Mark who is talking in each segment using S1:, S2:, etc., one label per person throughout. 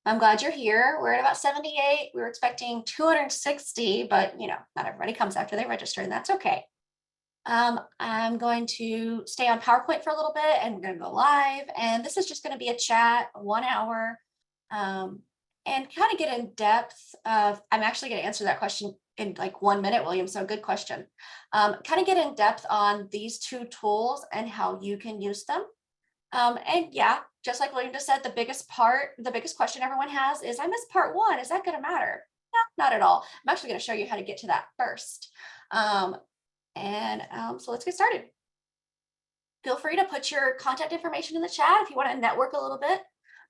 S1: I'm glad you're here. We're at about 78. We were expecting 260, but not everybody comes after they register, and that's okay. I'm going to stay on PowerPoint for a little bit and we're going to go live. And this is just going to be a chat, 1 hour, and kind of get in depth of, I'm actually going to answer that question in like 1 minute, William. So good question. Kind of get in depth on these two tools and how you can use them. And yeah, just like William just said, the biggest question everyone has is, I missed part 1. Is that going to matter? No, not at all. I'm actually going to show you how to get to that first. So let's get started. Feel free to put your contact information in the chat if you want to network a little bit.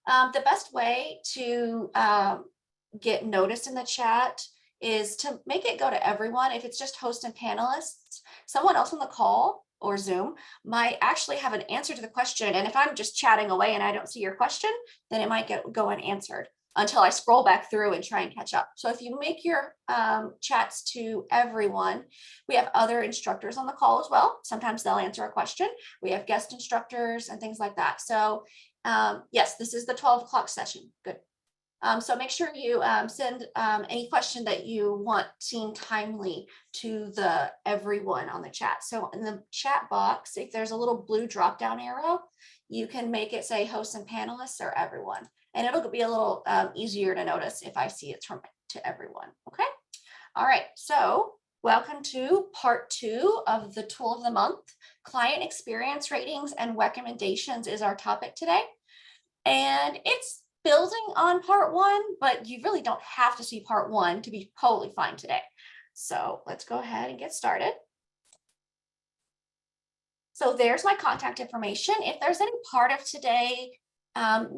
S1: The best way to get noticed in the chat is to make it go to everyone. If it's just hosts and panelists, someone else on the call or Zoom might actually have an answer to the question. And if I'm just chatting away and I don't see your question, then it might go unanswered until I scroll back through and try and catch up. So if you make your chats to everyone, we have other instructors on the call as well. Sometimes they'll answer a question. We have guest instructors and things like that. So yes, this is the 12 o'clock session. Good. So make sure you send any question that you want seen timely to everyone on the chat. So in the chat box, if there's a little blue drop down arrow, you can make it say hosts and panelists or everyone. And it'll be a little easier to notice if I see it to everyone. Okay. All right. So welcome to part 2 of the tool of the month. Client experience ratings and recommendations is our topic today. And it's building on part 1, but you really don't have to see part 1 to be totally fine today. So let's go ahead and get started. So there's my contact information. If there's any part of today,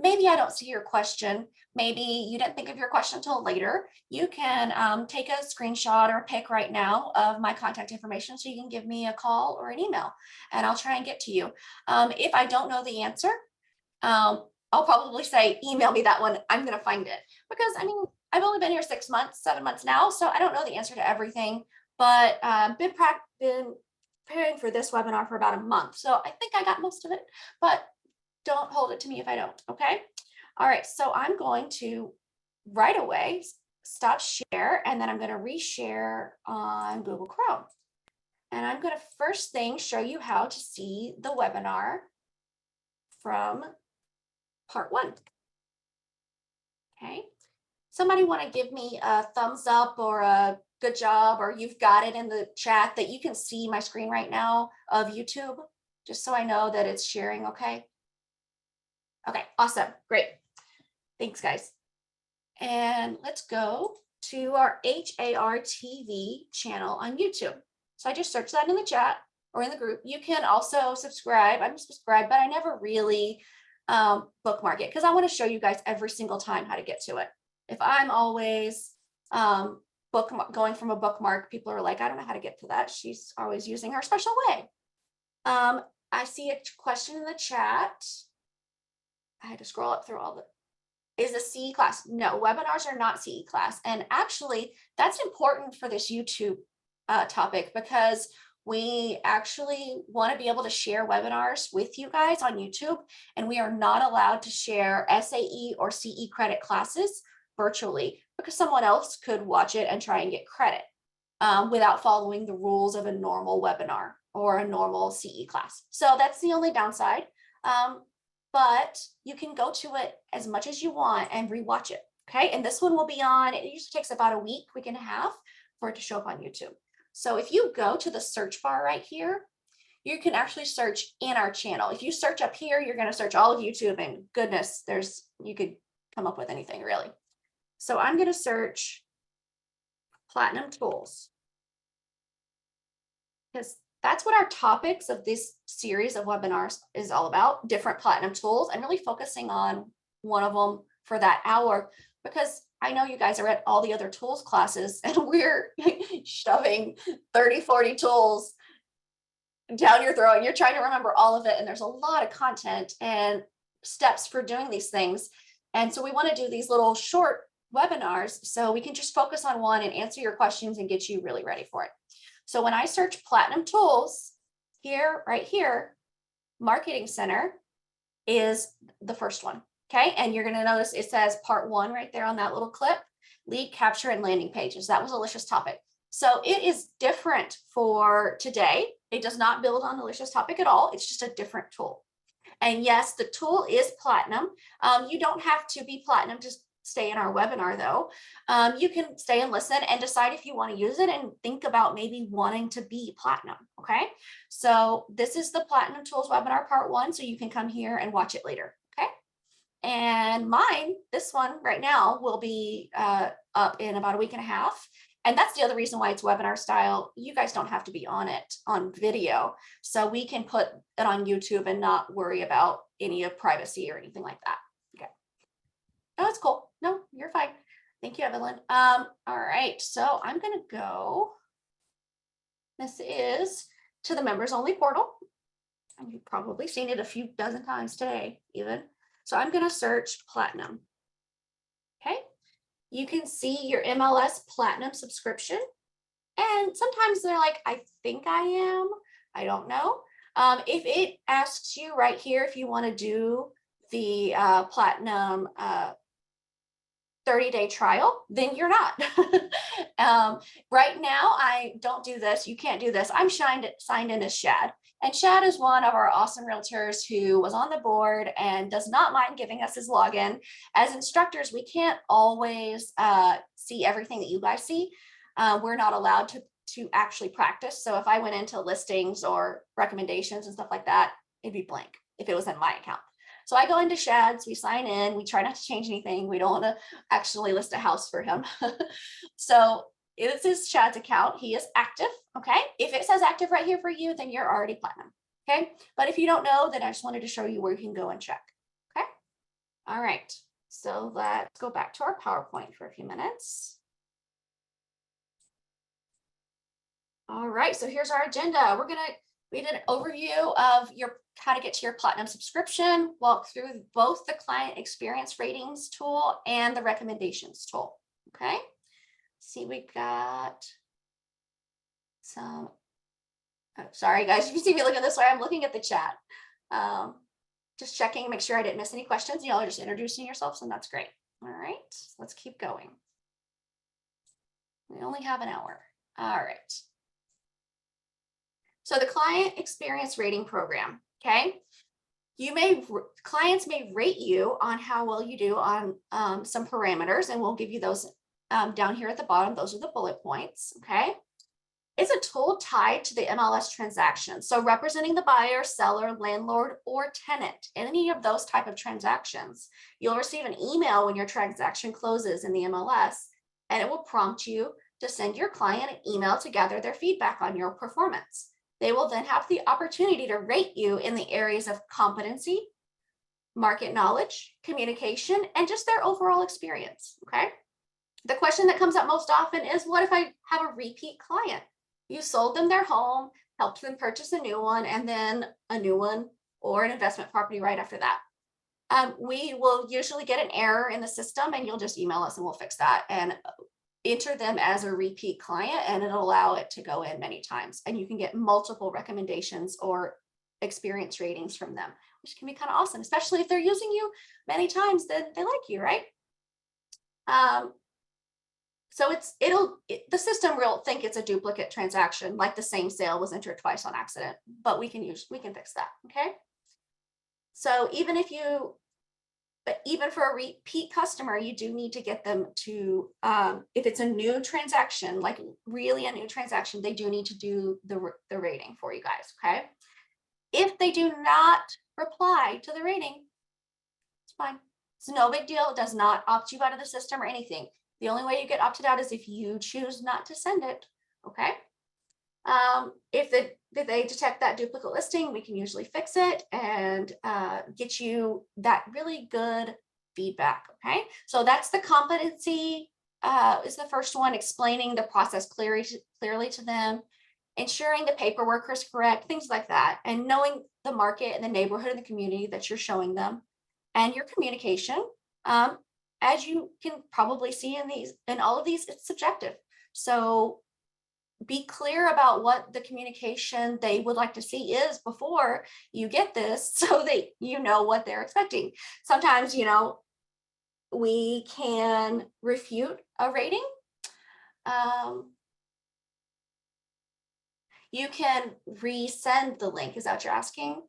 S1: maybe I don't see your question, maybe you didn't think of your question until later, you can take a screenshot or a pic right now of my contact information so you can give me a call or an email and I'll try and get to you. If I don't know the answer, I'll probably say, email me that one. I'm going to find it because I've only been here 6 months, 7 months now, so I don't know the answer to everything, but been preparing for this webinar for about a month. So I think I got most of it, but don't hold it to me if I don't. Okay. All right. So I'm going to right away stop share, and then I'm going to reshare on Google Chrome. And I'm going to first thing show you how to see the webinar from part 1. Okay. Somebody want to give me a thumbs up or a good job, or you've got it in the chat that you can see my screen right now of YouTube, just so I know that it's sharing. Okay. Okay. Awesome. Great. Thanks, guys. And let's go to our HAR TV channel on YouTube. So I just searched that in the chat or in the group. You can also subscribe. I'm subscribed, but I never really bookmark it because I want to show you guys every single time how to get to it. If I'm always going from a bookmark, people are like, I don't know how to get to that. She's always using her special way. I see a question in the chat. I had to scroll up through all the, is a CE class? No, webinars are not CE class. And actually that's important for this YouTube topic because we actually want to be able to share webinars with you guys on YouTube, and we are not allowed to share SAE or CE credit classes virtually because someone else could watch it and try and get credit without following the rules of a normal webinar or a normal CE class. So that's the only downside. But you can go to it as much as you want and rewatch it. Okay, and this one will be on, it usually takes about a week and a half for it to show up on YouTube. So if you go to the search bar right here, you can actually search in our channel. If you search up here, you're going to search all of YouTube, and goodness, you could come up with anything really. So I'm going to search Platinum Tools because that's what our topics of this series of webinars is all about, different Platinum tools. I'm really focusing on one of them for that hour because I know you guys are at all the other tools classes and we're shoving 30, 40 tools down your throat and you're trying to remember all of it. And there's a lot of content and steps for doing these things. And so we want to do these little short webinars so we can just focus on one and answer your questions and get you really ready for it. So when I search Platinum Tools here, right here, Marketing Center is the first one. Okay, and you're going to notice it says part 1 right there on that little clip, lead capture and landing pages. That was Alicia's topic. So it is different for today. It does not build on Alicia's topic at all. It's just a different tool. And yes, the tool is platinum. You don't have to be platinum to stay in our webinar though. You can stay and listen and decide if you want to use it and think about maybe wanting to be platinum. Okay, so this is the Platinum Tools webinar part 1. So you can come here and watch it later. Okay. And mine, this one right now, will be up in about a week and a half. And that's the other reason why it's webinar style. You guys don't have to be on it on video. So we can put it on YouTube and not worry about any of privacy or anything like that. Okay. Oh, that's cool. No, you're fine. Thank you, Evelyn. All right. So I'm going to go. This is to the members only portal. And you've probably seen it a few dozen times today, even. So I'm going to search platinum. Okay. You can see your MLS platinum subscription. And sometimes they're like, I think I am. I don't know. If it asks you right here, if you want to do the platinum 30-day trial, then you're not. Right now, I don't do this. You can't do this. I'm signed in as Shad. And Shad is one of our awesome realtors who was on the board and does not mind giving us his login. As instructors, we can't always see everything that you guys see. We're not allowed to actually practice. So if I went into listings or recommendations and stuff like that, it'd be blank if it was in my account. So I go into Shad's, we sign in, we try not to change anything. We don't want to actually list a house for him. So this is Shad's account. He is active. Okay. If it says active right here for you, then you're already platinum. Okay. But if you don't know, then I just wanted to show you where you can go and check. Okay. All right. So let's go back to our PowerPoint for a few minutes. All right. So here's our agenda. We did an overview of how to get to your platinum subscription, walk through both the client experience ratings tool and the recommendations tool. Okay. See, we got some, oh, sorry guys, if you see me looking this way, I'm looking at the chat. Just checking, make sure I didn't miss any questions. Y'all are just introducing yourselves, and that's great. All right, let's keep going. We only have an hour. All right. So the client experience rating program, okay? Clients may rate you on how well you do on some parameters, and we'll give you those down here at the bottom. Those are the bullet points, okay? It's a tool tied to the MLS transaction. So representing the buyer, seller, landlord, or tenant, any of those type of transactions, you'll receive an email when your transaction closes in the MLS, and it will prompt you to send your client an email to gather their feedback on your performance. They will then have the opportunity to rate you in the areas of competency, market knowledge, communication, and just their overall experience, okay? The question that comes up most often is, what if I have a repeat client? You sold them their home, helped them purchase a new one, and then a new one or an investment property right after that. We will usually get an error in the system, and you'll just email us and we'll fix that and enter them as a repeat client, and it'll allow it to go in many times. And you can get multiple recommendations or experience ratings from them, which can be kind of awesome, especially if they're using you many times, then they like you, right? So the system will think it's a duplicate transaction, like the same sale was entered twice on accident, but we can fix that, okay? So even for a repeat customer, you do need to get them to, if it's a new transaction, like really a new transaction, they do need to do the rating for you guys, okay? If they do not reply to the rating, it's fine. It's no big deal. It does not opt you out of the system or anything. The only way you get opted out is if you choose not to send it, okay? If they detect that duplicate listing, we can usually fix it and get you that really good feedback, okay? So that's the competency is the first one, explaining the process clearly to them, ensuring the paperwork is correct, things like that, and knowing the market and the neighborhood and the community that you're showing them, and your communication. As you can probably see in all of these, it's subjective. So be clear about what the communication they would like to see is before you get this, so that you know what they're expecting. Sometimes, we can refute a rating. You can resend the link. Is that what you're asking?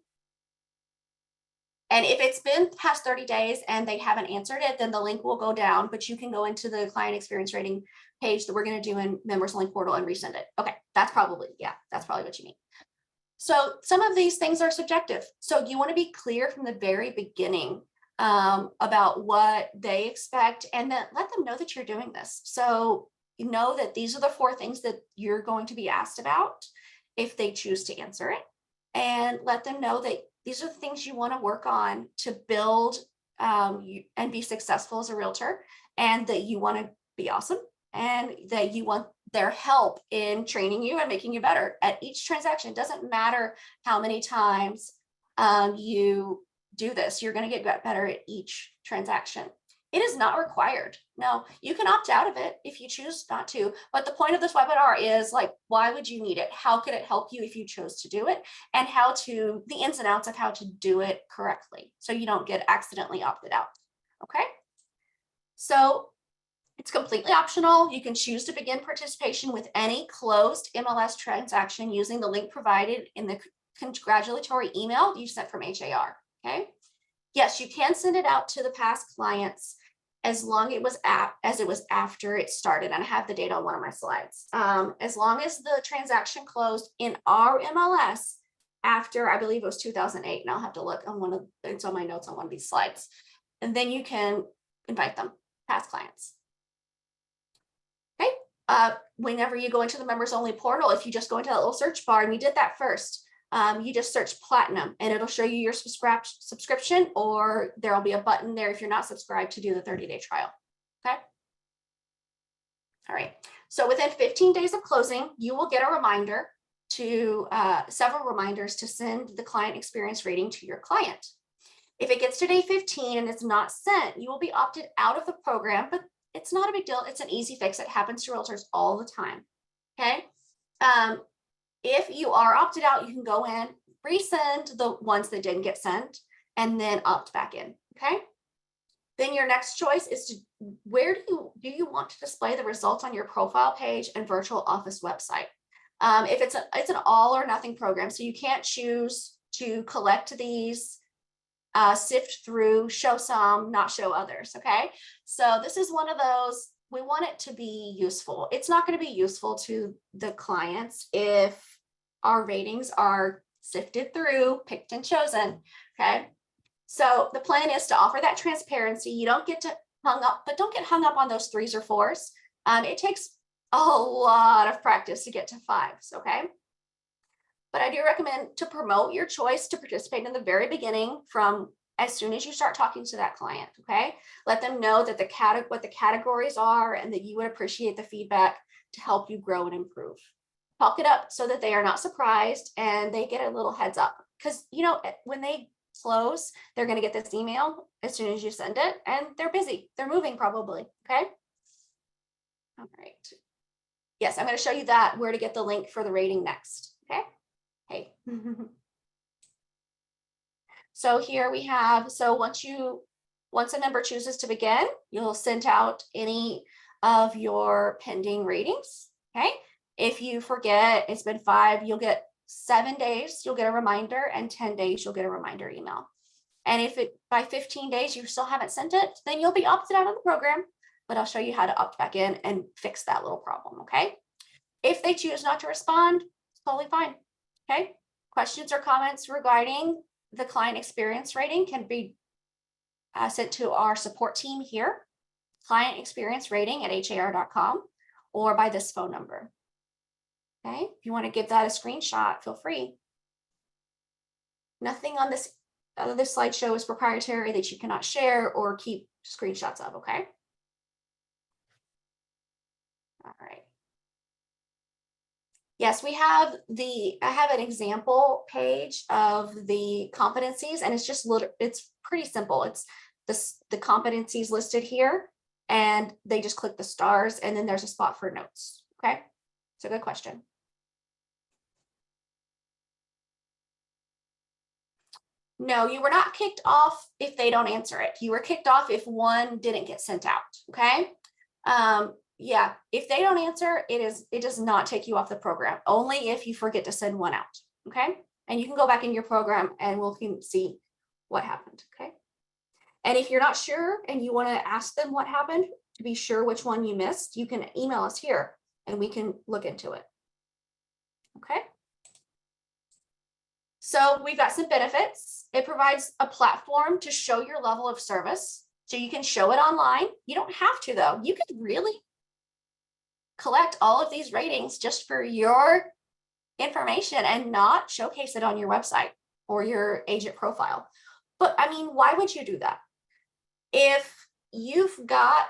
S1: And if it's been past 30 days and they haven't answered it, then the link will go down, but you can go into the client experience rating page that we're going to do in members only portal and resend it. Okay, that's probably what you mean. So some of these things are subjective. So you want to be clear from the very beginning about what they expect, and then let them know that you're doing this. So you know that these are the 4 things that you're going to be asked about if they choose to answer it, and let them know that these are the things you want to work on to build and be successful as a realtor, and that you want to be awesome, and that you want their help in training you and making you better at each transaction. It doesn't matter how many times you do this, you're going to get better at each transaction. It is not required. No, you can opt out of it if you choose not to. But the point of this webinar is, like, why would you need it? How could it help you if you chose to do it? And the ins and outs of how to do it correctly, so you don't get accidentally opted out. Okay. So it's completely optional. You can choose to begin participation with any closed MLS transaction using the link provided in the congratulatory email you sent from HAR. Okay. Yes, you can send it out to the past clients as long as it was after it started. And I have the date on one of my slides. As long as the transaction closed in our MLS after, I believe it was 2008, and I'll have to look on it's on my notes on one of these slides. And then you can invite them, past clients. Okay. Whenever you go into the members only portal, if you just go into that little search bar, and we did that first, you just search platinum and it'll show you your subscription, or there'll be a button there if you're not subscribed to do the 30-day trial. Okay. All right. So within 15 days of closing, you will get a reminder several reminders to send the client experience rating to your client. If it gets to day 15 and it's not sent, you will be opted out of the program, but it's not a big deal. It's an easy fix. It happens to realtors all the time. Okay. If you are opted out, you can go in, resend the ones that didn't get sent, and then opt back in. Okay. Then your next choice is where do you want to display the results on your profile page and virtual office website? If it's an all or nothing program, so you can't choose to collect these, sift through, show some, not show others. Okay. So this is one of those, we want it to be useful. It's not going to be useful to the clients if our ratings are sifted through, picked and chosen. Okay. So the plan is to offer that transparency. You don't get don't get hung up on those 3s or 4s. It takes a lot of practice to get to 5s. Okay. But I do recommend to promote your choice to participate in the very beginning, from as soon as you start talking to that client. Okay. Let them know that what the categories are, and that you would appreciate the feedback to help you grow and improve. Talk it up so that they are not surprised and they get a little heads up, because when they close, they're going to get this email as soon as you send it, and they're busy. They're moving probably. Okay. All right. Yes, I'm going to show you where to get the link for the rating next. Okay. Hey. So here we have, once a member chooses to begin, you'll send out any of your pending ratings. Okay. If you forget, it's been 5, you'll get 7 days, you'll get a reminder, and 10 days, you'll get a reminder email. And if by 15 days you still haven't sent it, then you'll be opted out of the program, but I'll show you how to opt back in and fix that little problem. Okay. If they choose not to respond, it's totally fine. Okay. Questions or comments regarding the client experience rating can be sent to our support team here, client experience rating at har.com, or by this phone number. Okay, if you want to give that a screenshot, feel free. Nothing on this slideshow is proprietary that you cannot share or keep screenshots of. Okay. All right. Yes, I have an example page of the competencies, and it's pretty simple. It's the competencies listed here, and they just click the stars, and then there's a spot for notes. Okay. It's a good question. No, you were not kicked off if they don't answer it. You were kicked off if one didn't get sent out, okay? Yeah, if they don't answer, it does not take you off the program, only if you forget to send one out, okay? And you can go back in your program and we'll see what happened, okay? And if you're not sure and you want to ask them what happened to be sure which one you missed, you can email us here and we can look into it, okay? So we've got some benefits. It provides a platform to show your level of service. So you can show it online. You don't have to though. You can really collect all of these ratings just for your information and not showcase it on your website or your agent profile. But I mean, why would you do that? If you've got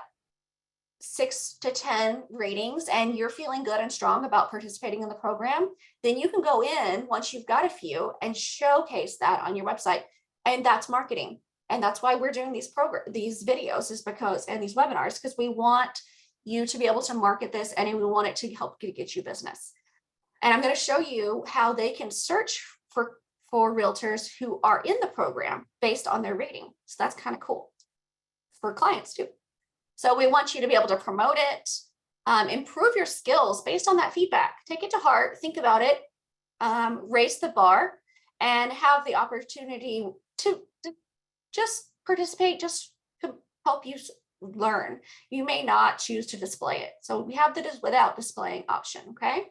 S1: 6 to 10 ratings and you're feeling good and strong about participating in the program, then you can go in once you've got a few and showcase that on your website. And that's marketing. And that's why we're doing these videos is because, and these webinars, because we want you to be able to market this and we want it to help get you business. And I'm going to show you how they can search for realtors who are in the program based on their rating. So that's kind of cool for clients too. So we want you to be able to promote it, improve your skills based on that feedback. Take it to heart, think about it, raise the bar, and have the opportunity to just participate, just to help you learn. You may not choose to display it. So we have the without displaying option, okay?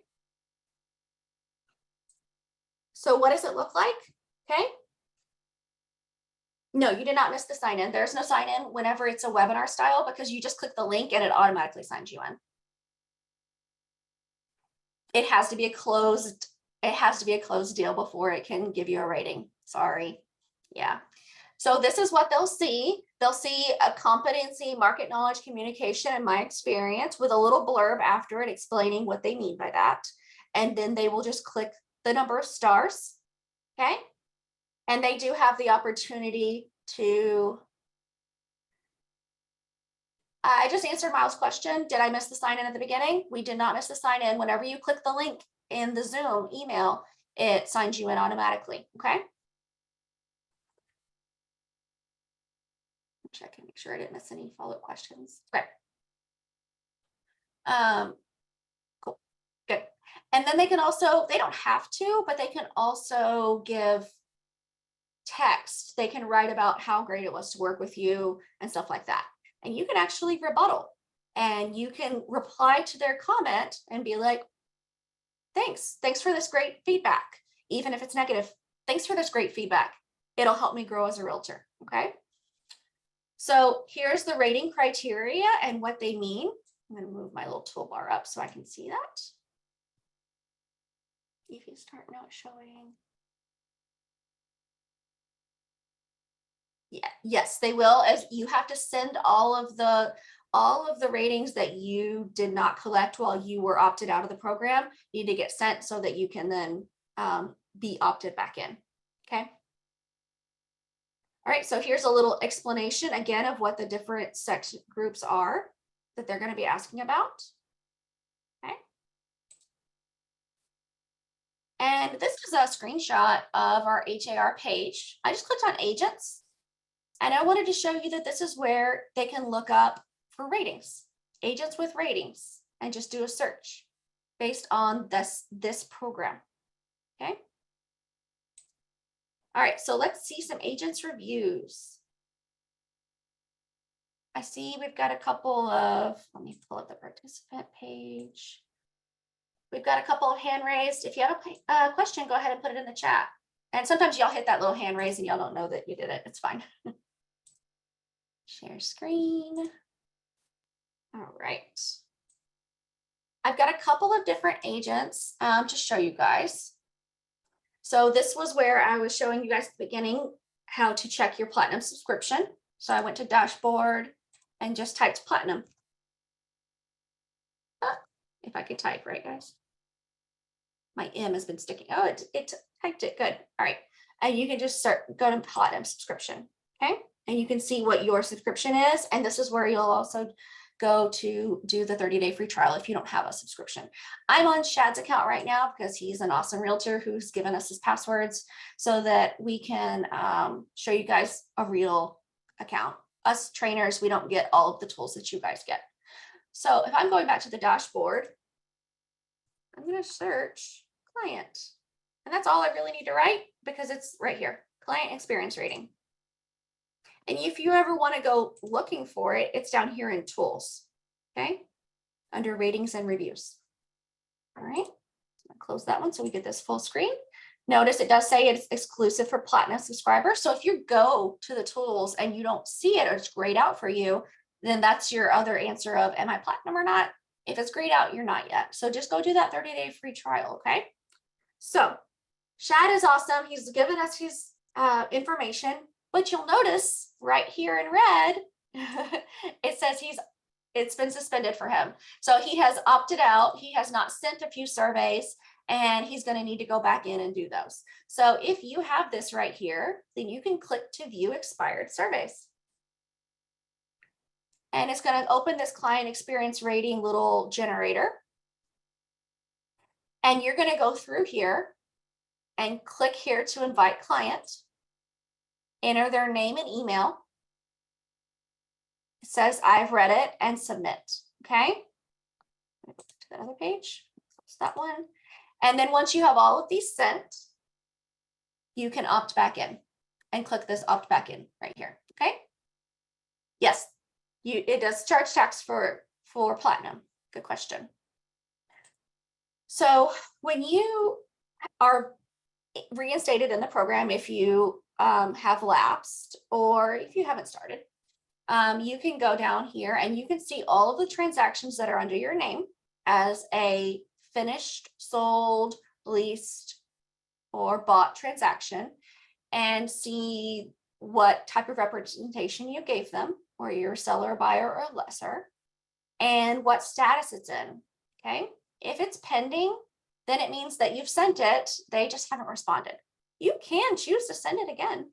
S1: So what does it look like? Okay. No, you did not miss the sign in. There's no sign in whenever it's a webinar style because you just click the link and it automatically signs you in. It has to be a closed deal before it can give you a rating. Sorry. Yeah. So this is what they'll see. They'll see a competency, market knowledge, communication, and my experience with a little blurb after it explaining what they mean by that. And then they will just click the number of stars. Okay. And they do have the opportunity to, I just answered Miles' question. Did I miss the sign in at the beginning? We did not miss the sign in. Whenever you click the link in the Zoom email, it signs you in automatically. Okay. Check and make sure I didn't miss any follow-up questions. Okay. Cool. Good. And then they can also, they don't have to, but they can also give text. They can write about how great it was to work with you and stuff like that. And you can actually rebuttal and you can reply to their comment and be like, thanks for this great feedback. Even if it's negative, thanks for this great feedback. It'll help me grow as a realtor. Okay. So here's the rating criteria and what they mean. I'm going to move my little toolbar up so I can see that. If you start now showing. Yeah, yes, they will. As you have to send all of the ratings that you did not collect while you were opted out of the program need to get sent so that you can then be opted back in. Okay. All right, so here's a little explanation again of what the different section groups are that they're going to be asking about. Okay. And this is a screenshot of our HAR page. I just clicked on agents and I wanted to show you that this is where they can look up for ratings, agents with ratings, and just do a search based on this program. Okay. All right, so let's see some agents reviews. I see we've got a couple of, let me pull up the participant page. We've got a couple of hand raised. If you have a question, go ahead and put it in the chat. And sometimes y'all hit that little hand raise and y'all don't know that you did it. It's fine. Share screen. All right. I've got a couple of different agents to show you guys. So this was where I was showing you guys at the beginning how to check your platinum subscription. So I went to dashboard and just typed platinum. If I could type, right, guys? My M has been sticking. Oh, it typed it. Good. All right. And you can just go to platinum subscription. Okay. And you can see what your subscription is. And this is where you'll also go to do the 30-day free trial if you don't have a subscription. I'm on Shad's account right now because he's an awesome realtor who's given us his passwords so that we can show you guys a real account. Us trainers, we don't get all of the tools that you guys get. So if I'm going back to the dashboard, I'm going to search client. And that's all I really need to write because it's right here, client experience rating. And if you ever want to go looking for it, it's down here in tools, okay? Under ratings and reviews. All right, so I'll close that one so we get this full screen. Notice it does say it's exclusive for Platinum subscribers. So if you go to the tools and you don't see it or it's grayed out for you, then that's your other answer of, am I Platinum or not? If it's grayed out, you're not yet. So just go do that 30-day free trial, okay? So Shad is awesome. He's given us his information, but you'll notice right here in red, it says it's been suspended for him. So he has opted out. He has not sent a few surveys and he's going to need to go back in and do those. So if you have this right here, then you can click to view expired surveys. And it's going to open this client experience rating little generator. And you're going to go through here and click here to invite client. Enter their name and email. It says, I've read it, and submit. Okay. Go to the other page. Close that one. And then once you have all of these sent, you can opt back in and click this opt back in right here. Okay. Yes. It does charge tax for Platinum. Good question. So when you are reinstated in the program, if you have lapsed or if you haven't started, you can go down here and you can see all of the transactions that are under your name as a finished, sold, leased, or bought transaction and see what type of representation you gave them, or you're a seller, buyer, or lesser, and what status it's in, okay? If it's pending, then it means that you've sent it, they just haven't responded. You can choose to send it again.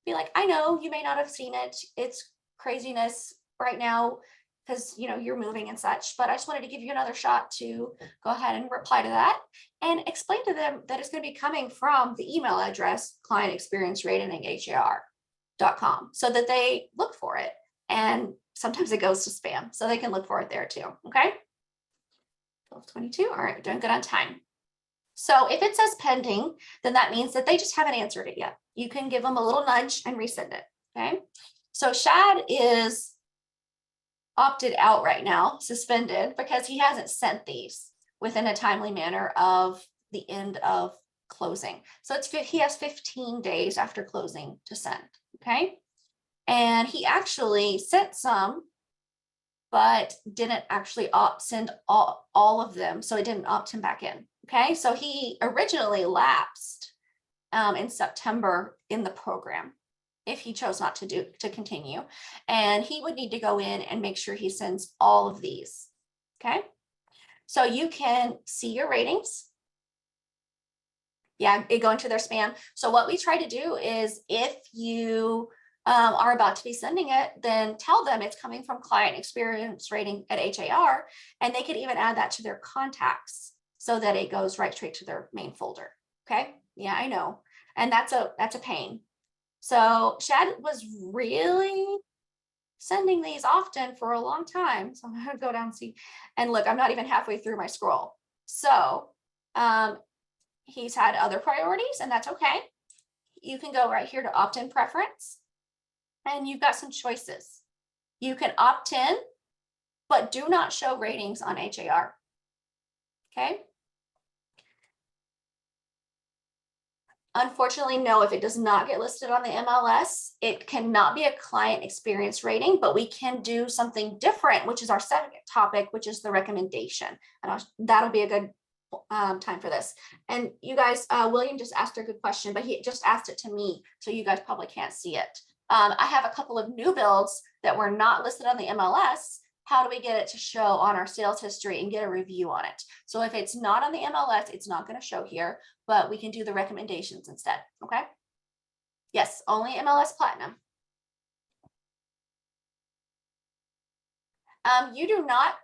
S1: Be like, I know you may not have seen it, it's craziness right now because you're moving and such, but I just wanted to give you another shot to go ahead and reply to that and explain to them that it's going to be coming from the email address clientexperience.com so that they look for it. And sometimes it goes to spam, so they can look for it there too. Okay. 12:22. All right, we're doing good on time. So if it says pending, then that means that they just haven't answered it yet. You can give them a little nudge and resend it. Okay. So Shad is opted out right now, suspended, because he hasn't sent these within a timely manner of the end of closing. So he has 15 days after closing to send. Okay. And he actually sent some, but didn't actually send all of them. So it didn't opt him back in. Okay. So he originally lapsed in September in the program if he chose not to continue. And he would need to go in and make sure he sends all of these. Okay. So you can see your ratings. Yeah, it go into their spam. So what we try to do is if you are about to be sending it, then tell them it's coming from client experience rating at HAR, and they could even add that to their contacts so that it goes right straight to their main folder. Okay. Yeah, I know. And that's a pain. So Shad was really sending these often for a long time. So I'm going to go down and see, and look, I'm not even halfway through my scroll. So he's had other priorities, and that's okay. You can go right here to opt-in preference, and you've got some choices. You can opt in, but do not show ratings on HAR. Okay. Unfortunately, no, if it does not get listed on the MLS, it cannot be a client experience rating, but we can do something different, which is our second topic, which is the recommendation. And that'll be a good time for this. And you guys, William just asked a good question, but he just asked it to me, so you guys probably can't see it. I have a couple of new builds that were not listed on the MLS. How do we get it to show on our sales history and get a review on it? So if it's not on the MLS, it's not going to show here, but we can do the recommendations instead. Okay. Yes, only MLS Platinum. You do not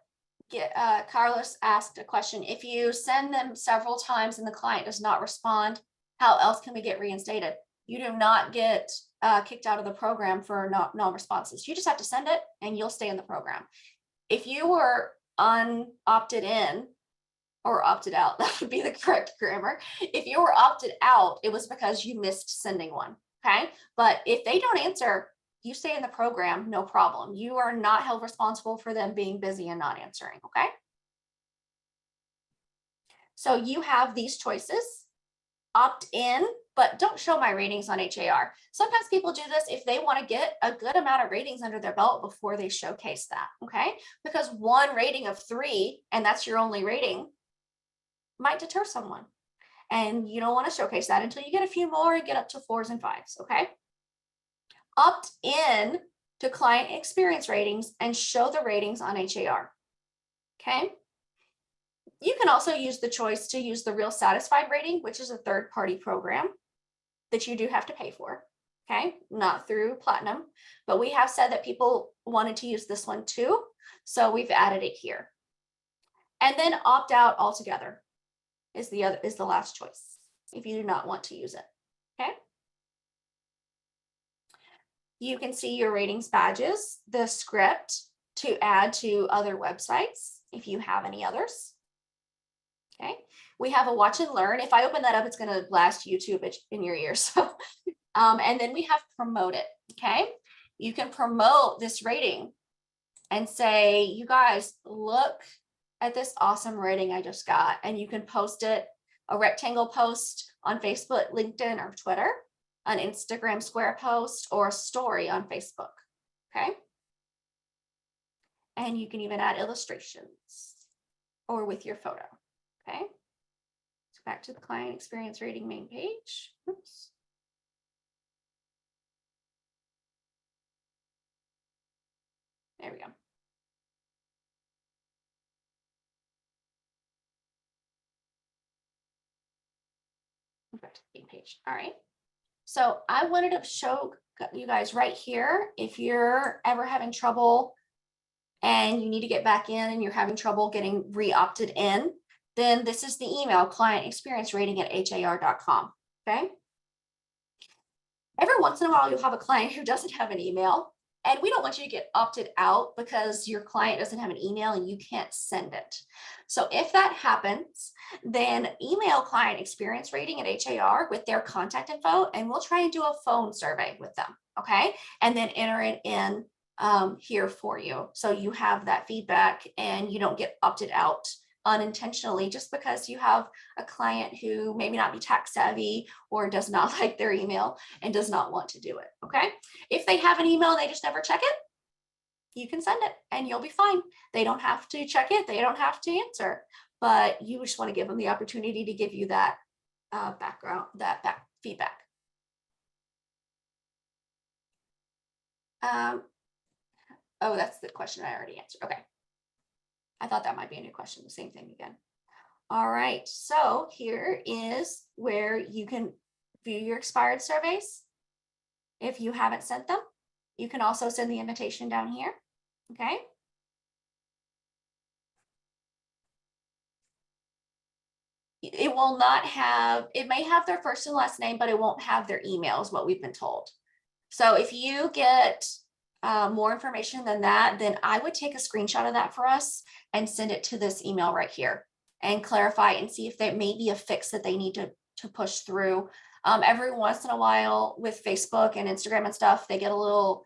S1: get, Carlos asked a question. If you send them several times and the client does not respond, how else can we get reinstated? You do not get kicked out of the program for non-responses. You just have to send it and you'll stay in the program. If you were opted in or opted out, that would be the correct grammar. If you were opted out, it was because you missed sending one, okay? But if they don't answer, you stay in the program, no problem. You are not held responsible for them being busy and not answering, okay? So you have these choices. Opt in, but don't show my ratings on HAR. Sometimes people do this if they want to get a good amount of ratings under their belt before they showcase that, okay? Because one rating of 3, and that's your only rating, might deter someone. And you don't want to showcase that until you get a few more and get up to 4s and 5s, okay? Opt in to client experience ratings and show the ratings on HAR, okay? You can also use the choice to use the Real Satisfied rating, which is a third-party program that you do have to pay for, okay? Not through Platinum, but we have said that people wanted to use this one too, so we've added it here. And then opt out altogether is the last choice if you do not want to use it, okay? You can see your ratings badges, the script to add to other websites if you have any others. Okay, we have a watch and learn. If I open that up, it's going to blast YouTube in your ears. So, and then we have promote it. Okay, you can promote this rating and say, you guys, look at this awesome rating I just got. And you can post it, a rectangle post on Facebook, LinkedIn, or Twitter, an Instagram square post, or a story on Facebook. Okay, and you can even add illustrations or with your photo. Okay, so back to the client experience rating main page. Oops. There we go. Back to the main page. All right. So I wanted to show you guys right here, if you're ever having trouble and you need to get back in and you're having trouble getting re-opted in, then this is the email, client experience rating at har.com, okay? Every once in a while, you'll have a client who doesn't have an email, and we don't want you to get opted out because your client doesn't have an email and you can't send it. So if that happens, then email client experience rating at HAR with their contact info, and we'll try and do a phone survey with them, okay? And then enter it in here for you. So you have that feedback and you don't get opted out unintentionally just because you have a client who maybe not be tax savvy or does not like their email and does not want to do it, okay? If they have an email and they just never check it, you can send it and you'll be fine. They don't have to check it. They don't have to answer, but you just want to give them the opportunity to give you that feedback. Oh, that's the question I already answered. Okay. I thought that might be a new question, the same thing again. All right, so here is where you can view your expired surveys. If you haven't sent them, you can also send the invitation down here, okay? It will not have, it may have their first and last name, but it won't have their email is what we've been told. So if you get more information than that, then I would take a screenshot of that for us and send it to this email right here and clarify and see if there may be a fix that they need to push through. Every once in a while with Facebook and Instagram and stuff, they get a little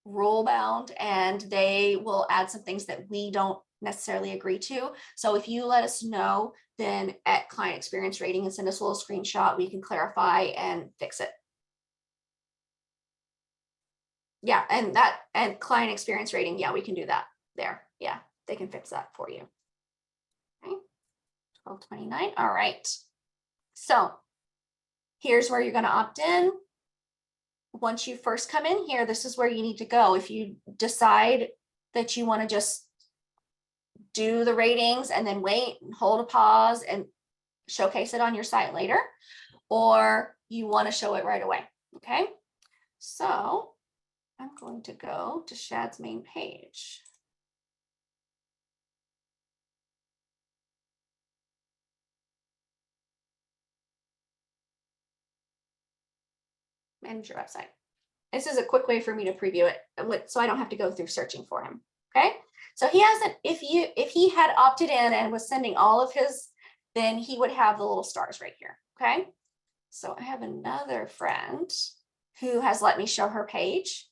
S1: rule bound and they will add some things that we don't necessarily agree to. So if you let us know, then at client experience rating and send us a little screenshot, we can clarify and fix it. Yeah, and client experience rating, yeah, we can do that there. Yeah, they can fix that for you. Okay, 1229. All right. So here's where you're going to opt in. Once you first come in here, this is where you need to go. If you decide that you want to just do the ratings and then wait and hold a pause and showcase it on your site later, or you want to show it right away. Okay, so I'm going to go to Shad's main page. Manage your website. This is a quick way for me to preview it, so I don't have to go through searching for him. Okay, so he hasn't, if he had opted in and was sending all of his, then he would have the little stars right here. Okay, so I have another friend who has let me show her page.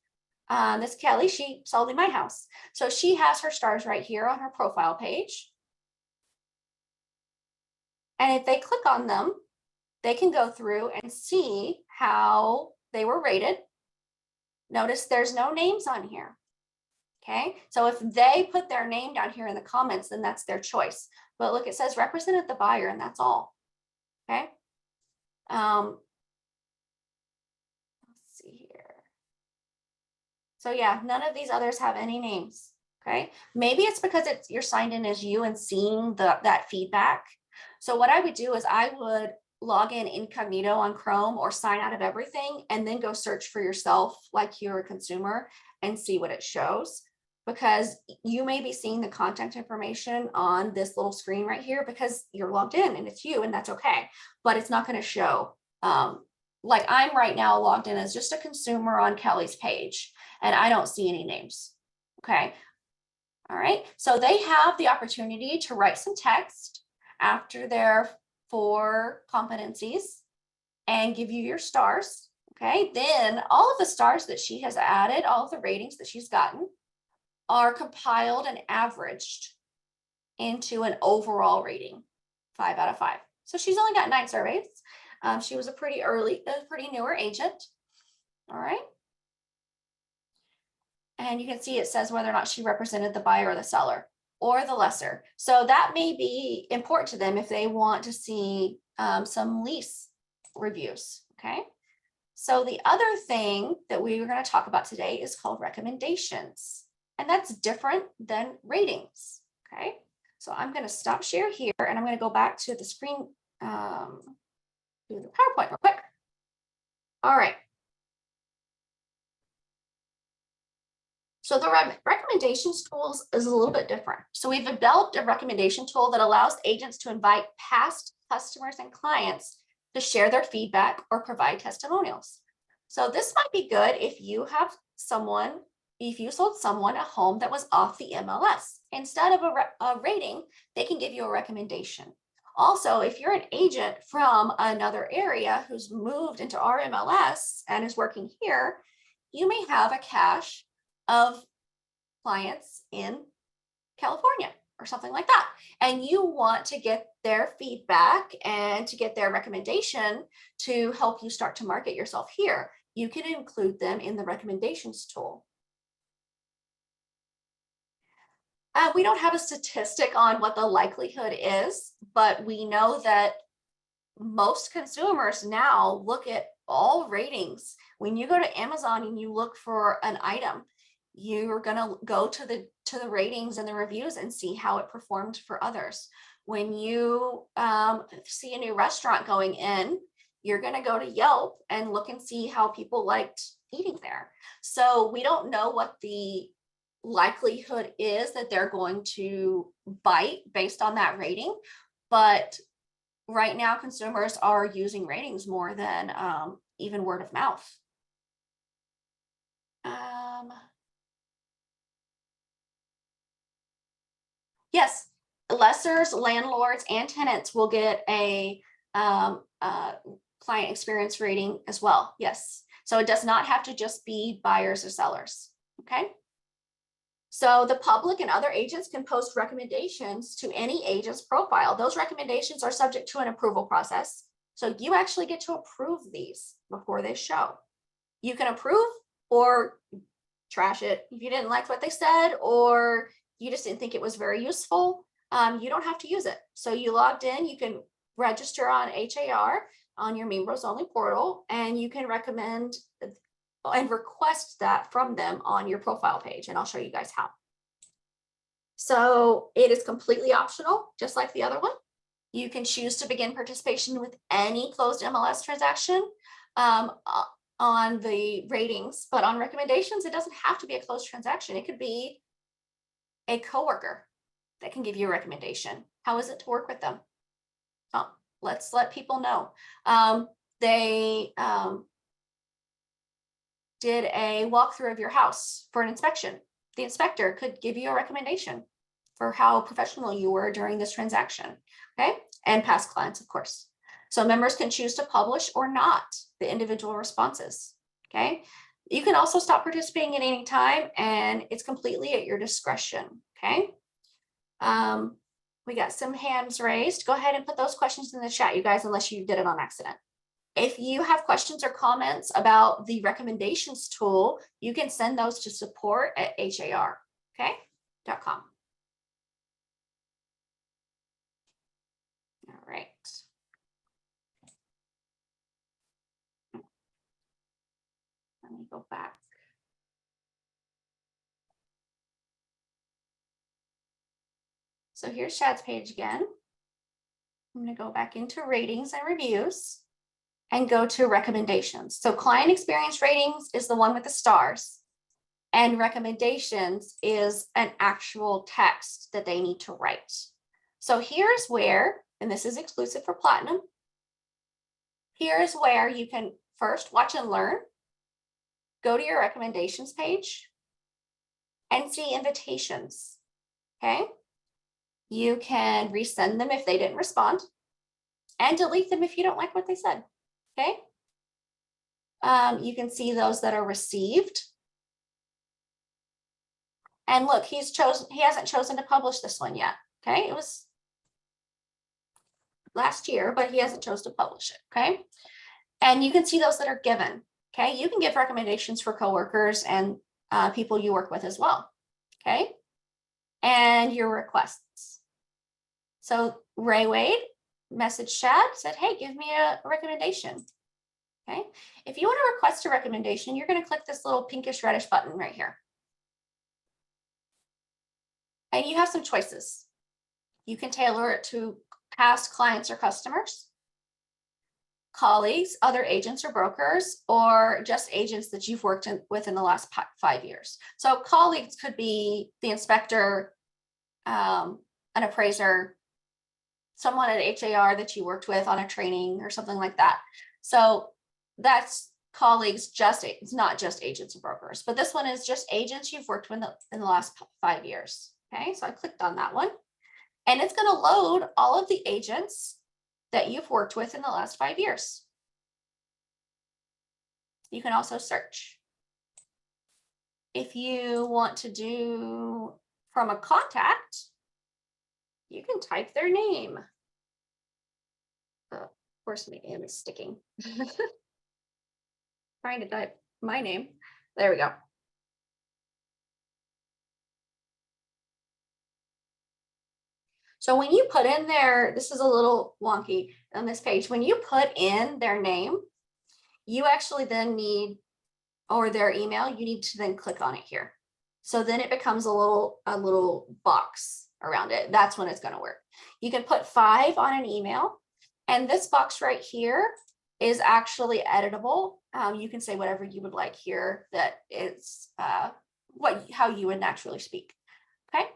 S1: This Kelly, she sold in my house. So she has her stars right here on her profile page. And if they click on them, they can go through and see how they were rated. Notice there's no names on here. Okay, so if they put their name down here in the comments, then that's their choice. But look, it says represented the buyer, and that's all. Okay. Let's see here. So yeah, none of these others have any names. Okay, maybe it's because you're signed in as you and seeing that feedback. So what I would do is I would log in incognito on Chrome or sign out of everything and then go search for yourself like you're a consumer and see what it shows, because you may be seeing the contact information on this little screen right here because you're logged in and it's you, and that's okay, but it's not going to show. Like I'm right now logged in as just a consumer on Kelly's page and I don't see any names. Okay. All right. So they have the opportunity to write some text after their 4 competencies and give you your stars. Okay. Then all of the stars that she has added, all of the ratings that she's gotten, are compiled and averaged into an overall rating, 5 out of 5. So she's only got 9 surveys. She was a pretty newer agent. All right. And you can see it says whether or not she represented the buyer or the seller or the lesser. So that may be important to them if they want to see some lease reviews. Okay. So the other thing that we are going to talk about today is called recommendations. And that's different than ratings. Okay. So I'm going to stop share here and I'm going to go back to the screen, do the PowerPoint real quick. All right. So the recommendations tools is a little bit different. So we've developed a recommendation tool that allows agents to invite past customers and clients to share their feedback or provide testimonials. So this might be good if you have someone, if you sold someone a home that was off the MLS. Instead of a rating, they can give you a recommendation. Also, if you're an agent from another area who's moved into our MLS and is working here, you may have a cache of clients in California or something like that. And you want to get their feedback and to get their recommendation to help you start to market yourself here. You can include them in the recommendations tool. We don't have a statistic on what the likelihood is, but we know that most consumers now look at all ratings. When you go to Amazon and you look for an item, you're going to go to the ratings and the reviews and see how it performed for others. When you see a new restaurant going in, you're going to go to Yelp and look and see how people liked eating there. So we don't know what the likelihood is that they're going to bite based on that rating, but right now consumers are using ratings more than even word of mouth. Yes, lessors, landlords, and tenants will get a client experience rating as well. Yes, so it does not have to just be buyers or sellers. Okay. So the public and other agents can post recommendations to any agent's profile. Those recommendations are subject to an approval process. So you actually get to approve these before they show. You can approve or trash it if you didn't like what they said, or you just didn't think it was very useful. You don't have to use it. So you logged in, you can register on HAR on your members only portal, and you can recommend and request that from them on your profile page. And I'll show you guys how. So it is completely optional, just like the other one. You can choose to begin participation with any closed MLS transaction. on the ratings, but on recommendations, it doesn't have to be a closed transaction. It could be a coworker that can give you a recommendation. How is it to work with them? Oh, let's let people know. They did a walkthrough of your house for an inspection. The inspector could give you a recommendation for how professional you were during this transaction, okay? And past clients, of course. So members can choose to publish or not the individual responses, okay? You can also stop participating at any time, and it's completely at your discretion, okay? We got some hands raised. Go ahead and put those questions in the chat, you guys, unless you did it on accident. If you have questions or comments about the recommendations tool, you can send those to support@har.com. All right. Let me go back. So here's Chad's page again. I'm going to go back into ratings and reviews and go to recommendations. So client experience ratings is the one with the stars, and recommendations is an actual text that they need to write. So here's where, and this is exclusive for Platinum, here's where you can first watch and learn, go to your recommendations page, and see invitations, okay? You can resend them if they didn't respond, and delete them if you don't like what they said, okay? You can see those that are received. And look, he hasn't chosen to publish this one yet, okay? It was last year, but he hasn't chosen to publish it, okay? And you can see those that are given, okay? You can give recommendations for coworkers and people you work with as well, okay? And your requests. So Ray Wade messaged Chad, said, hey, give me a recommendation, okay? If you want to request a recommendation, you're going to click this little pinkish reddish button right here. And you have some choices. You can tailor it to past clients or customers, colleagues, other agents or brokers, or just agents that you've worked with in the last 5 years. So colleagues could be the inspector, an appraiser, someone at HAR that you worked with on a training or something like that. So that's colleagues, it's not just agents and brokers, but this one is just agents you've worked with in the last 5 years. Okay, so I clicked on that one, and it's going to load all of the agents that you've worked with in the last 5 years. You can also search. If you want to do from a contact, you can type their name. Of course, my name is sticking. Trying to type my name. There we go. So when you put in there, this is a little wonky on this page. When you put in their name, you actually then need, or their email, you need to then click on it here. So then it becomes a little box around it. That's when it's going to work. You can put 5 on an email, and this box right here is actually editable. You can say whatever you would like here that is how you would naturally speak. Okay.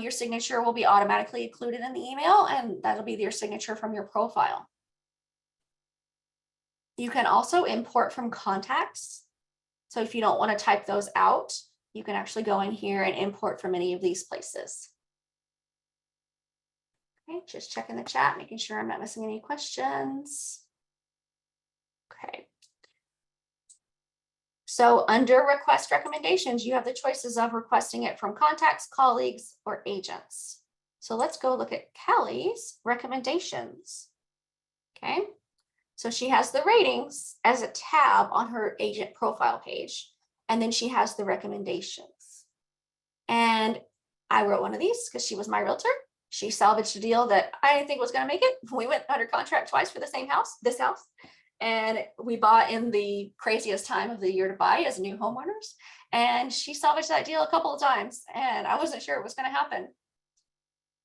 S1: Your signature will be automatically included in the email, and that'll be your signature from your profile. You can also import from contacts. So if you don't want to type those out, you can actually go in here and import from any of these places. Okay, just checking the chat, making sure I'm not missing any questions. Okay. So under request recommendations, you have the choices of requesting it from contacts, colleagues, or agents. So let's go look at Kelly's recommendations. Okay. So she has the ratings as a tab on her agent profile page, and then she has the recommendations. And I wrote one of these because she was my realtor. She salvaged a deal that I didn't think was going to make it. We went under contract twice for the same house, this house. And we bought in the craziest time of the year to buy as new homeowners. And she salvaged that deal a couple of times, and I wasn't sure it was going to happen.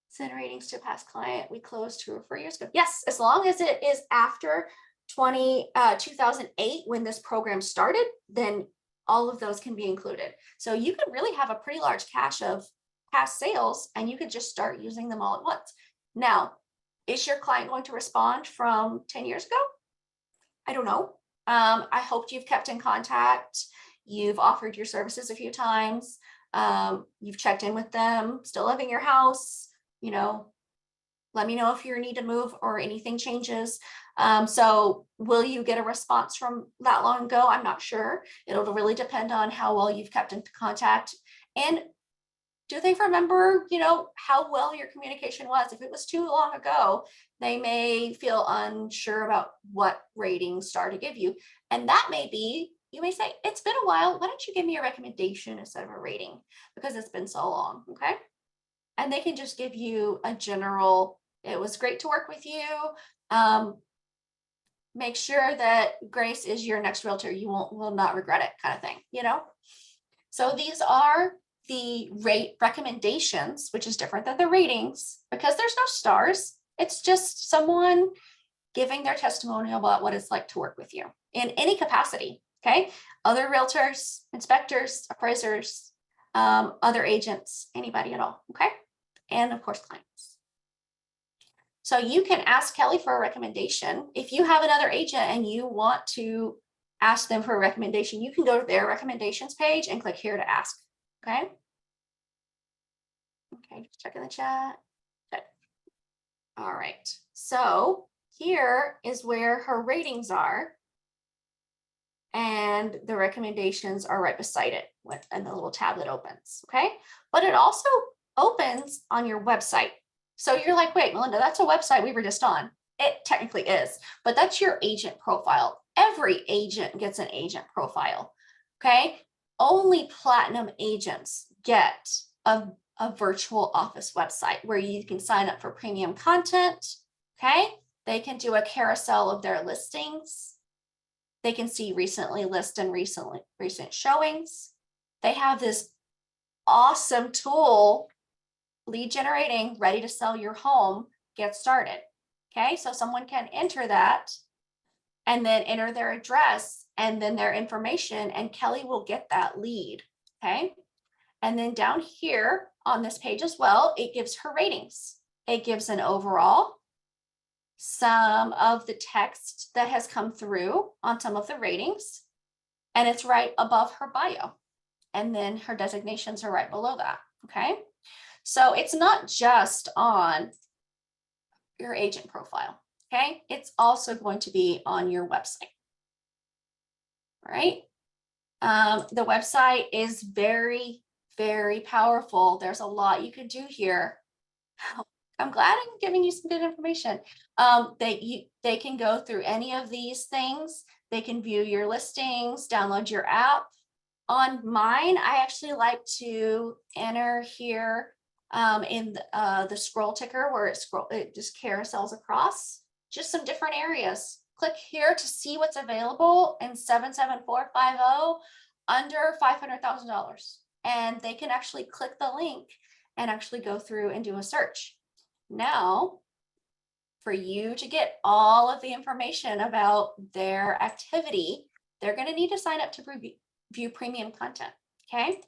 S1: Send ratings to a past client we closed 2 or 4 years ago. Yes, as long as it is after 2008, when this program started, then all of those can be included. So you could really have a pretty large cache of past sales, and you could just start using them all at once. Now, is your client going to respond from 10 years ago? I don't know. I hope you've kept in contact. You've offered your services a few times. You've checked in with them, still live in your house, you know, let me know if you need to move or anything changes. So will you get a response from that long ago? I'm not sure. It'll really depend on how well you've kept in contact. And do they remember, you know, how well your communication was? If it was too long ago, they may feel unsure about what rating star to give you. And that may be, you may say, it's been a while. Why don't you give me a recommendation instead of a rating? Because it's been so long, okay? And they can just give you a general, it was great to work with you. Make sure that Grace is your next realtor. You will not regret it, kind of thing, you know? So these are the rate recommendations, which is different than the ratings because there's no stars. It's just someone giving their testimonial about what it's like to work with you in any capacity, okay? Other realtors, inspectors, appraisers, other agents, anybody at all, okay? And of course, clients. So you can ask Kelly for a recommendation. If you have another agent and you want to ask them for a recommendation, you can go to their recommendations page and click here to ask, okay? Okay, just checking the chat. Good. All right, so here is where her ratings are. And the recommendations are right beside it and the little tab that opens, okay? But it also opens on your website. So you're like, wait, Melinda, that's a website we were just on. It technically is, but that's your agent profile. Every agent gets an agent profile, okay? Only platinum agents get a virtual office website where you can sign up for premium content, okay? They can do a carousel of their listings. They can see recently listed and recent showings. They have this awesome tool, lead generating, ready to sell your home, get started. Okay, so someone can enter that and then enter their address and then their information, and Kelly will get that lead. Okay, and then down here on this page as well, it gives her ratings. It gives an overall, some of the text that has come through on some of the ratings, and it's right above her bio. And then her designations are right below that, okay? So it's not just on your agent profile, okay? It's also going to be on your website, all right? The website is very, very powerful. There's a lot you can do here. I'm glad I'm giving you some good information. They can go through any of these things. They can view your listings, download your app. On mine, I actually like to enter here in the scroll ticker where it just carousels across, just some different areas. Click here to see what's available in 77450 under $500,000. And they can actually click the link and actually go through and do a search. Now, for you to get all of the information about their activity, they're going to need to sign up to view premium content, okay?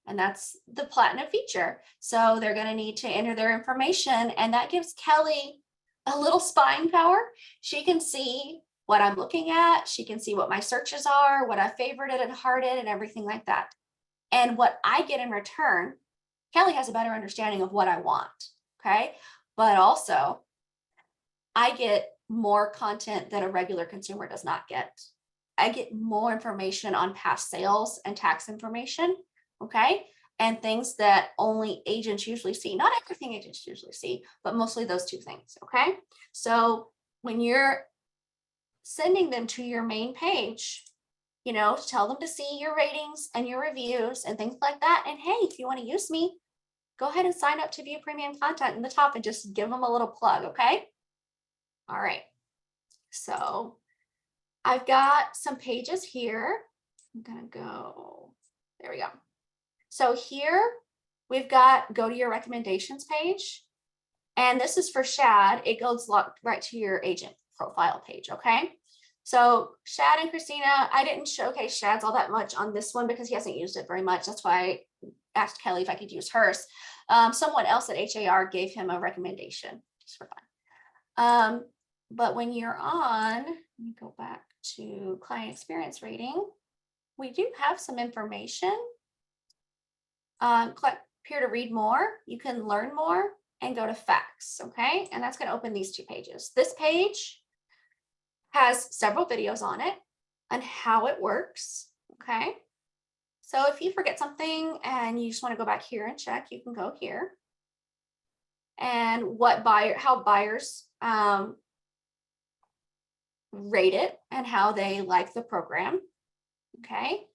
S1: And that's the platinum feature. So they're going to need to enter their information, and that gives Kelly a little spying power. She can see what I'm looking at. She can see what my searches are, what I favorited and hearted and everything like that. And what I get in return, Kelly has a better understanding of what I want, okay? But also, I get more content that a regular consumer does not get. I get more information on past sales and tax information, okay? And things that only agents usually see. Not everything agents usually see, but mostly those two things, okay? So when you're sending them to your main page, you know, tell them to see your ratings and your reviews and things like that. And hey, if you want to use me, go ahead and sign up to view premium content in the top and just give them a little plug, okay? All right, so I've got some pages here. I'm gonna go, there we go. So here we've got go to your recommendations page. And this is for Shad. It goes right to your agent profile page, okay? So Shad and Christina, I didn't showcase Shad's all that much on this one because he hasn't used it very much. That's why I asked Kelly if I could use hers. Someone else at HAR gave him a recommendation just for fun. But when you're on, let me go back to client experience rating. We do have some information. Click here to read more. You can learn more and go to FAQS, okay? And that's going to open these two pages. This page has several videos on it and how it works, okay? So if you forget something and you just want to go back here and check, you can go here. And how buyers rate it and how they like the program, okay?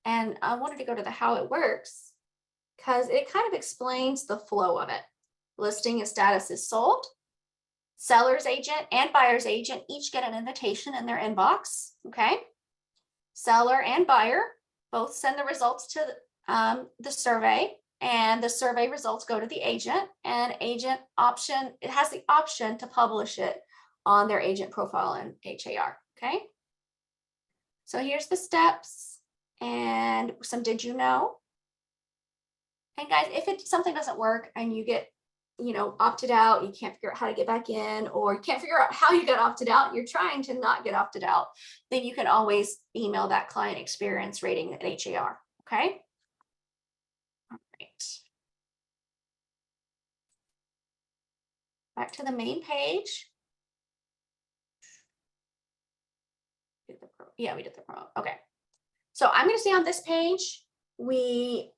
S1: And I wanted to go to the how it works because it kind of explains the flow of it. Listing and status is sold. Seller's agent and buyer's agent each get an invitation in their inbox, okay? Seller and buyer both send the results to the survey, and the survey results go to the agent, and agent option, it has the option to publish it on their agent profile in HAR, okay? So here's the steps and some did you know? And guys, if something doesn't work and you get opted out, you can't figure out how to get back in, or you can't figure out how you got opted out, you're trying to not get opted out, then you can always email that client experience rating at HAR, okay? All right. Back to the main page. Yeah, we did the promo. Okay. So I'm going to stay on this page. We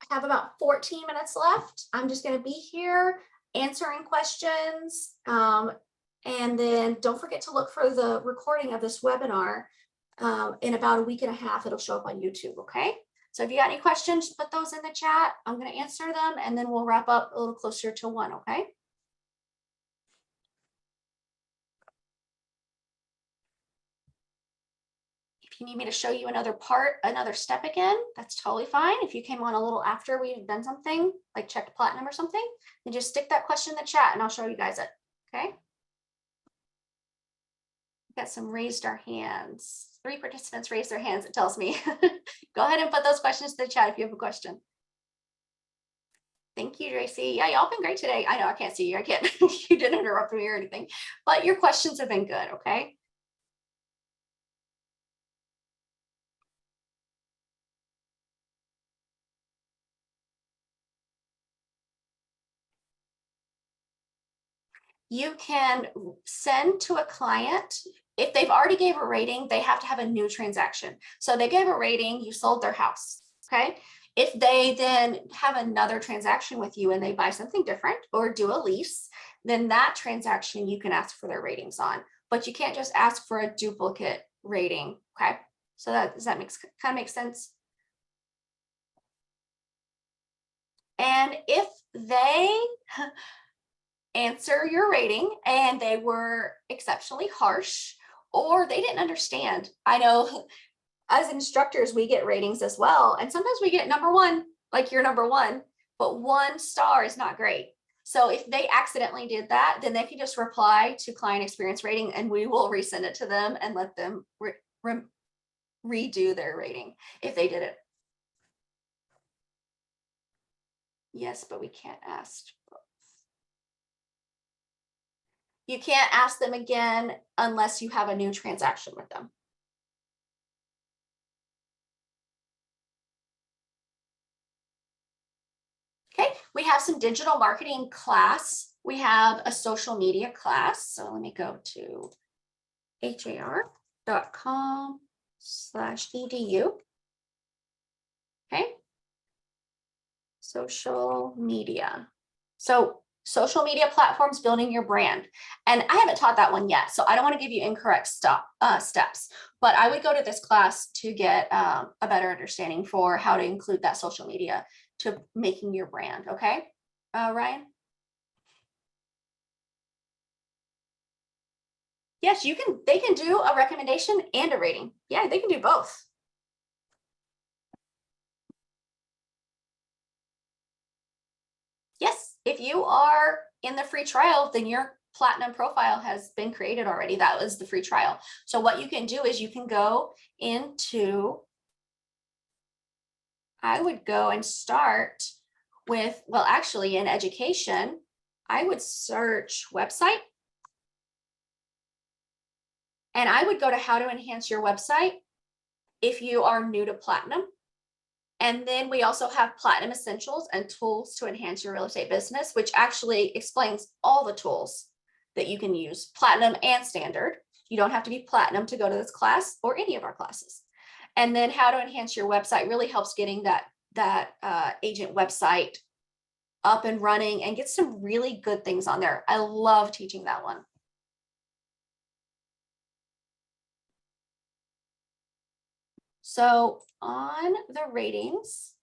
S1: have about 14 minutes left. I'm just going to be here answering questions. And then don't forget to look for the recording of this webinar. In about a week and a half, it'll show up on YouTube, okay? So if you got any questions, put those in the chat. I'm going to answer them, and then we'll wrap up a little closer to 1, okay? If you need me to show you another step again, that's totally fine. If you came on a little after we've done something, like checked platinum or something, then just stick that question in the chat and I'll show you guys it, okay? Got some raised our hands. 3 participants raised their hands, it tells me. Go ahead and put those questions in the chat if you have a question. Thank you, Tracy. Yeah, y'all been great today. I know I can't see you. I can't, you didn't interrupt me or anything, but your questions have been good, okay? You can send to a client. If they've already gave a rating, they have to have a new transaction. So they gave a rating, you sold their house, okay? If they then have another transaction with you and they buy something different or do a lease, then that transaction you can ask for their ratings on, but you can't just ask for a duplicate rating, okay? So does that kind of make sense? And if they answer your rating and they were exceptionally harsh or they didn't understand. I know as instructors, we get ratings as well. And sometimes we get number 1, like you're number 1, but 1 star is not great. So if they accidentally did that, then they can just reply to client experience rating and we will resend it to them and let them redo their rating if they did it. Yes, but we can't ask. You can't ask them again unless you have a new transaction with them. Okay, we have some digital marketing class. We have a social media class. So let me go to har.com/edu. Okay, social media. So social media platforms, building your brand. And I haven't taught that one yet, so I don't want to give you incorrect steps, but I would go to this class to get a better understanding for how to include that social media to making your brand, okay? Ryan? Yes, they can do a recommendation and a rating. Yeah, they can do both. Yes, if you are in the free trial, then you're platinum profile has been created already. That was the free trial. So what you can do is you can go into, I would go and start with, well, actually in education, I would search website. And I would go to how to enhance your website if you are new to platinum. And then we also have platinum essentials and tools to enhance your real estate business, which actually explains all the tools that you can use, platinum and standard. You don't have to be platinum to go to this class or any of our classes. And then how to enhance your website really helps getting that agent website up and running and get some really good things on there. I love teaching that one. So on the ratings,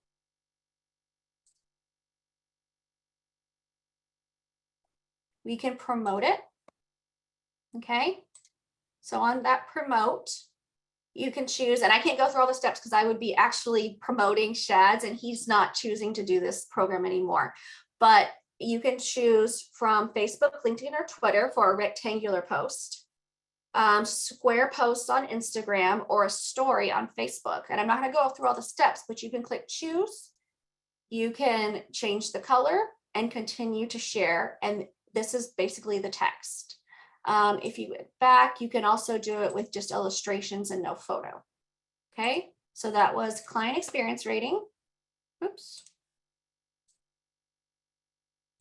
S1: we can promote it. Okay. So on that promote, you can choose, and I can't go through all the steps because I would be actually promoting Shad's and he's not choosing to do this program anymore. But you can choose from Facebook, LinkedIn, or Twitter for a rectangular post, square posts on Instagram, or a story on Facebook. And I'm not going to go through all the steps, but you can click choose. You can change the color and continue to share. And this is basically the text. If you went back, you can also do it with just illustrations and no photo. Okay, so that was client experience rating. Oops.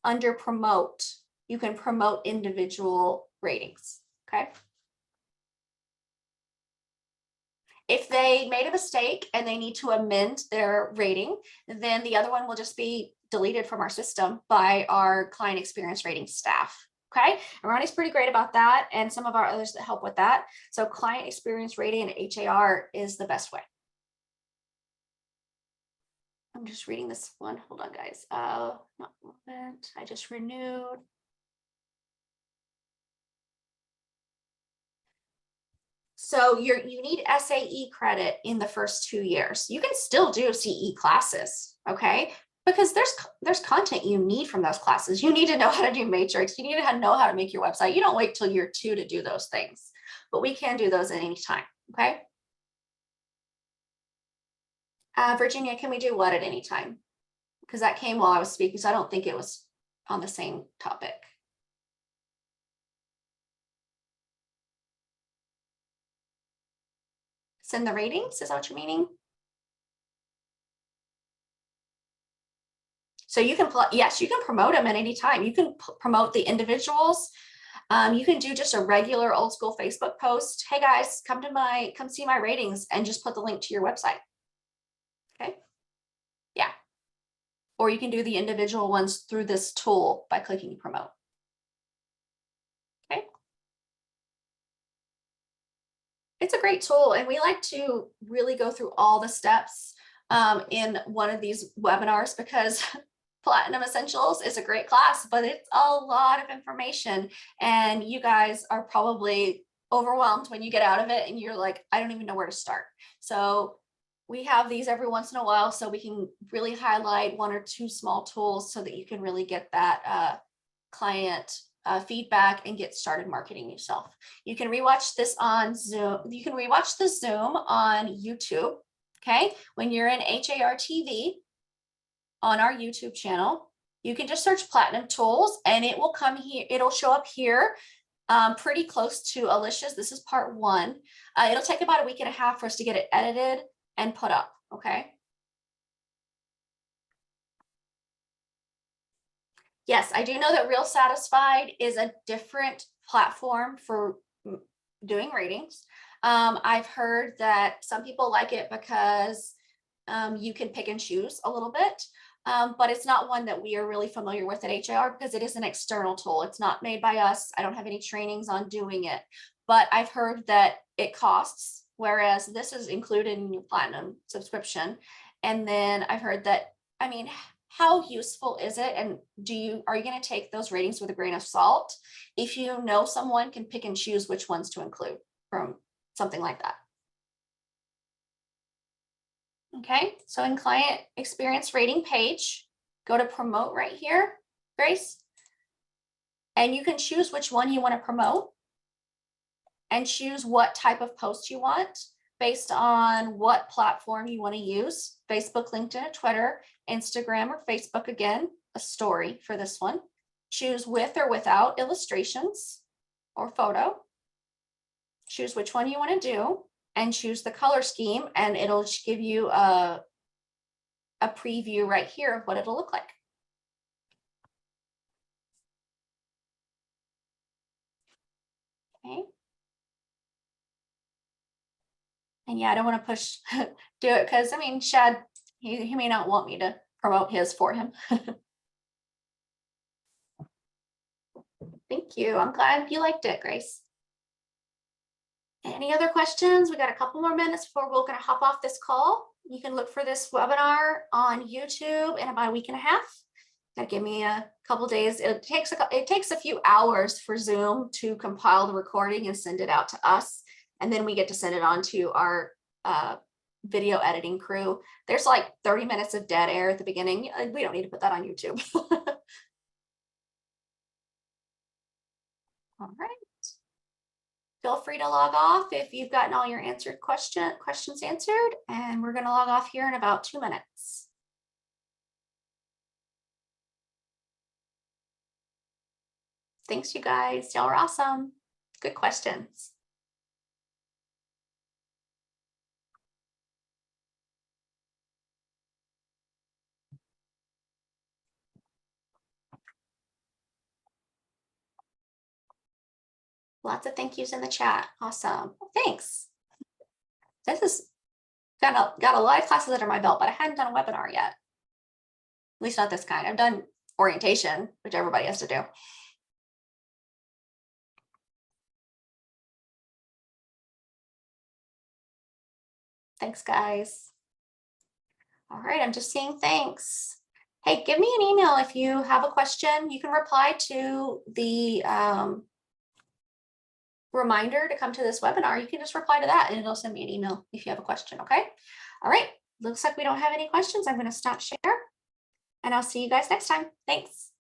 S1: Under promote, you can promote individual ratings. Okay. If they made a mistake and they need to amend their rating, then the other one will just be deleted from our system by our client experience rating staff. Okay, and Ronnie's pretty great about that, and some of our others that help with that. So client experience rating and HAR is the best way. I'm just reading this one. Hold on, guys. Not a moment. I just renewed. So you need SAE credit in the first 2 years. You can still do CE classes, okay? Because there's content you need from those classes. You need to know how to do matrix. You need to know how to make your website. You don't wait till year 2 to do those things, but we can do those at any time, okay? Virginia, can we do what at any time? Because that came while I was speaking, so I don't think it was on the same topic. Send the ratings, is that what you're meaning? So you can, yes, you can promote them at any time. You can promote the individuals. You can do just a regular old school Facebook post. Hey guys, come see my ratings, and just put the link to your website. Okay. Yeah. Or you can do the individual ones through this tool by clicking promote. Okay. It's a great tool, and we like to really go through all the steps in one of these webinars, because Platinum Essentials is a great class, but it's a lot of information, and you guys are probably overwhelmed when you get out of it and you're like, I don't even know where to start. So we have these every once in a while, so we can really highlight 1 or 2 small tools so that you can really get that client feedback and get started marketing yourself. You can rewatch this on Zoom. You can rewatch the Zoom on YouTube. Okay, when you're in HAR TV on our YouTube channel, you can just search Platinum Tools and it will come here. It'll show up here pretty close to Alicia's. This is part 1. It'll take about a week and a half for us to get it edited and put up. Okay. Yes, I do know that Real Satisfied is a different platform for doing ratings. I've heard that some people like it because you can pick and choose a little bit, but it's not one that we are really familiar with at HAR because it is an external tool. It's not made by us. I don't have any trainings on doing it, but I've heard that it costs, whereas this is included in your Platinum subscription. And then I've heard that, I mean, how useful is it? And are you going to take those ratings with a grain of salt if you know someone can pick and choose which ones to include from something like that? Okay, so in client experience rating page, go to promote right here, Grace. And you can choose which one you want to promote and choose what type of post you want based on what platform you want to use. Facebook, LinkedIn, Twitter, Instagram, or Facebook. Again, a story for this one. Choose with or without illustrations or photo. Choose which one you want to do and choose the color scheme, and it'll give you a preview right here of what it'll look like. Okay. And yeah, I don't want to push do it because I mean, Shad, he may not want me to promote his for him. Thank you. I'm glad you liked it, Grace. Any other questions? We got a couple more minutes before we're going to hop off this call. You can look for this webinar on YouTube in about a week and a half. That give me a couple days. It takes a few hours for Zoom to compile the recording and send it out to us, and then we get to send it on to our video editing crew. There's like 30 minutes of dead air at the beginning. We don't need to put that on YouTube. All right. Feel free to log off if you've gotten all your questions answered, and we're going to log off here in about 2 minutes. Thanks, you guys. Y'all are awesome. Good questions. Lots of thank yous in the chat. Awesome. Thanks. This is got a lot of classes under my belt, but I hadn't done a webinar yet. At least not this kind. I've done orientation, which everybody has to do. Thanks, guys. All right, I'm just saying thanks. Hey, give me an email if you have a question. You can reply to the reminder to come to this webinar. You can just reply to that and it'll send me an email if you have a question, okay? All right, looks like we don't have any questions. I'm going to stop share and I'll see you guys next time. Thanks.